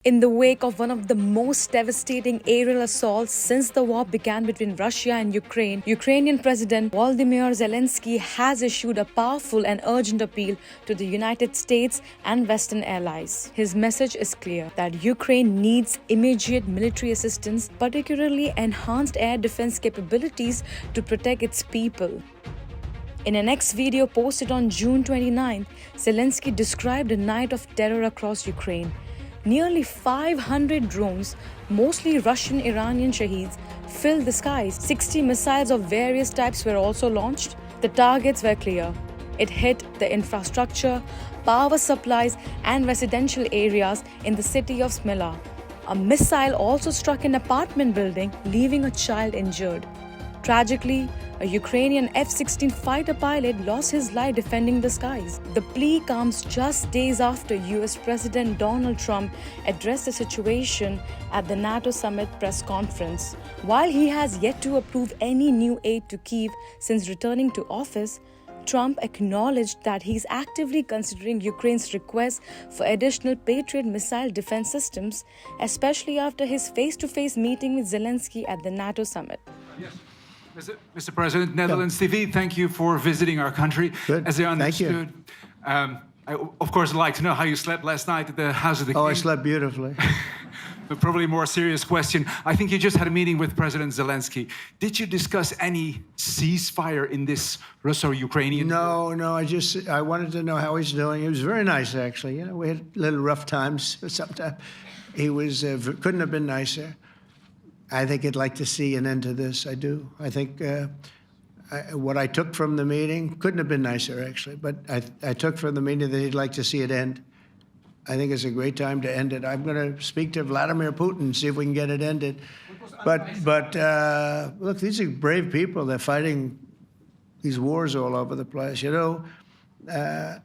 In the wake of one of the most devastating aerial assaults since the war began between Russia and Ukraine, Ukrainian President Volodymyr Zelensky has issued a powerful and urgent appeal to the United States and Western allies. His message is clear that Ukraine needs immediate military assistance, particularly enhanced air defense capabilities to protect its people. In an X video posted on June 29th, Zelensky described a night of terror across Ukraine. Nearly 500 drones, mostly Russian-Iranian Shaheeds, filled the skies. 60 missiles of various types were also launched. The targets were clear. It hit the infrastructure, power supplies, and residential areas in the city of Smyla. A missile also struck an apartment building, leaving a child injured. Tragically, a Ukrainian F-16 fighter pilot lost his life defending the skies. The plea comes just days after US President Donald Trump addressed the situation at the NATO summit press conference. While he has yet to approve any new aid to Kyiv since returning to office, Trump acknowledged that he's actively considering Ukraine's request for additional Patriot missile defense systems, especially after his face-to-face meeting with Zelensky at the NATO summit. Yes. Mr. President, Netherlands TV, thank you for visiting our country. Good. As I understood, Thank you. I, of course, would like to know how you slept last night at the House of the King. Oh, I slept beautifully. But probably a more serious question. I think you just had a meeting with President Zelensky. Did you discuss any ceasefire in this Russo-Ukrainian? No, I wanted to know how he's doing. He was very nice, actually. You know, we had little rough times sometimes. He was, couldn't have been nicer. I think he'd like to see an end to this. I do. I think what I took from the meeting couldn't have been nicer, actually. But I took from the meeting that he'd like to see it end. I think it's a great time to end it. I'm going to speak to Vladimir Putin, see if we can get it ended. But look, these are brave people. They're fighting these wars all over the place. You know,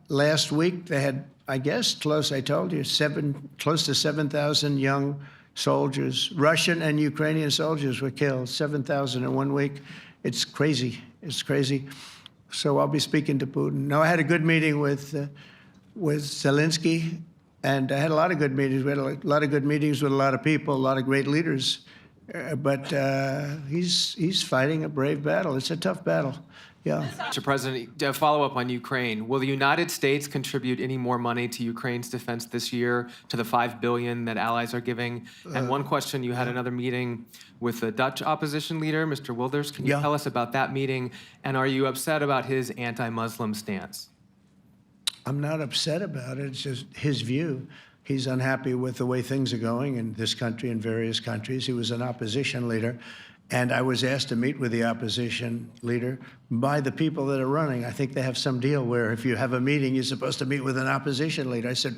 last week they had, I guess, I told you, close to 7,000 young soldiers, Russian and Ukrainian soldiers were killed, 7,000 in 1 week. It's crazy. It's crazy. So I'll be speaking to Putin. No, I had a good meeting with Zelensky, and I had a lot of good meetings. We had a lot of good meetings with a lot of people, a lot of great leaders. But he's fighting a brave battle. It's a tough battle. Yeah. Mr. President, to follow up on Ukraine, will the United States contribute any more money to Ukraine's defense this year to the $5 billion that allies are giving? And one question, you had another meeting with the Dutch opposition leader, Mr. Wilders. Can you tell us about that meeting? And are you upset about his anti-Muslim stance? I'm not upset about it. It's just his view. He's unhappy with the way things are going in this country and various countries. He was an opposition leader. And I was asked to meet with the opposition leader by the people that are running. I think they have some deal where if you have a meeting, you're supposed to meet with an opposition leader. I said,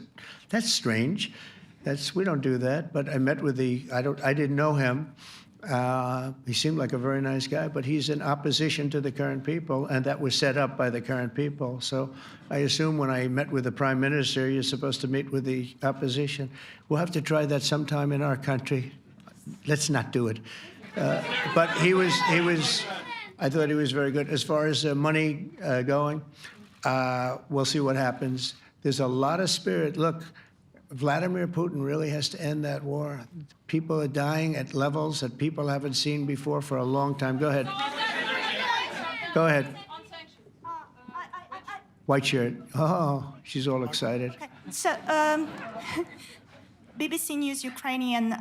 that's strange. We don't do that. But I met with I didn't know him. He seemed like a very nice guy, but he's in opposition to the current people, and that was set up by the current people. So I assume when I met with the prime minister, you're supposed to meet with the opposition. We'll have to try that sometime in our country. Let's not do it. But I thought he was very good. As far as money going, we'll see what happens. There's a lot of spirit. Look, Vladimir Putin really has to end that war. People are dying at levels that people haven't seen before for a long time. Go ahead. Go ahead. White shirt. Oh, she's all excited. Okay. So, BBC News Ukrainian.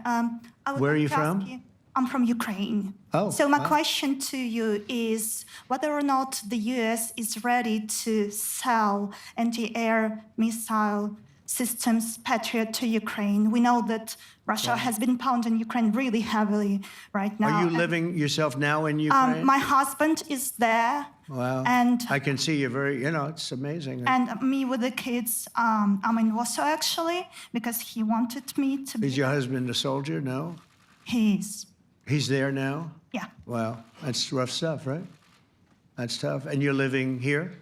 Where are you from? I'm from Ukraine. Oh, so my wow. question to you is whether or not the US is ready to sell anti-air missile systems, Patriot, to Ukraine. We know that Russia has been pounding Ukraine really heavily right now. Are you living yourself now in Ukraine? My husband is there. Wow. And I can see you it's amazing. And me with the kids, I'm in Warsaw actually, because he wanted me to be. Is your husband a soldier? No? He is. He's there now? Yeah. Wow, that's rough stuff, right? That's tough. And you're living here?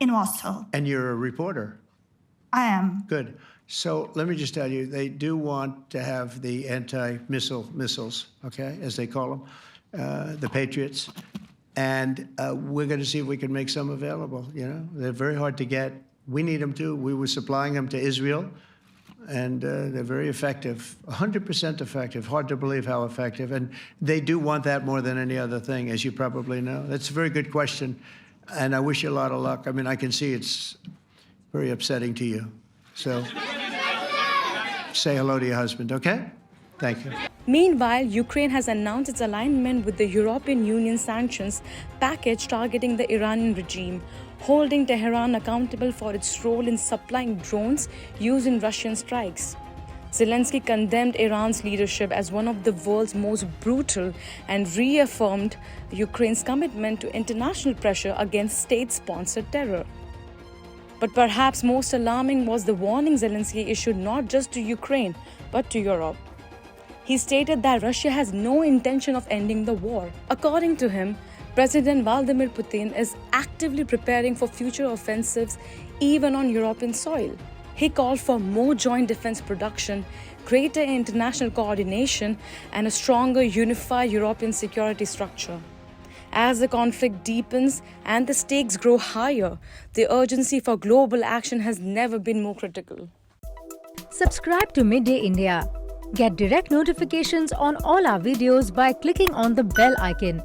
In Warsaw. And you're a reporter? I am. Good. So let me just tell you, they do want to have the missiles, okay, as they call them, the Patriots. And we're going to see if we can make some available, you know. They're very hard to get. We need them too. We were supplying them to Israel. and they're very effective, 100% effective. Hard to believe how effective. And they do want that more than any other thing, as you probably know. That's a very good question, and I wish you a lot of luck. I mean, I can see it's very upsetting to you. So say hello to your husband, okay? Thank you. Meanwhile, Ukraine has announced its alignment with the European Union sanctions package targeting the Iranian regime, holding Tehran accountable for its role in supplying drones used in Russian strikes. Zelensky condemned Iran's leadership as one of the world's most brutal and reaffirmed Ukraine's commitment to international pressure against state-sponsored terror. But perhaps most alarming was the warning Zelensky issued not just to Ukraine, but to Europe. He stated that Russia has no intention of ending the war. According to him, President Vladimir Putin is actively preparing for future offensives even on European soil. He called for more joint defense production, greater international coordination, and a stronger unified European security structure. As the conflict deepens and the stakes grow higher, the urgency for global action has never been more critical. Subscribe to Midday India. Get direct notifications on all our videos by clicking on the bell icon.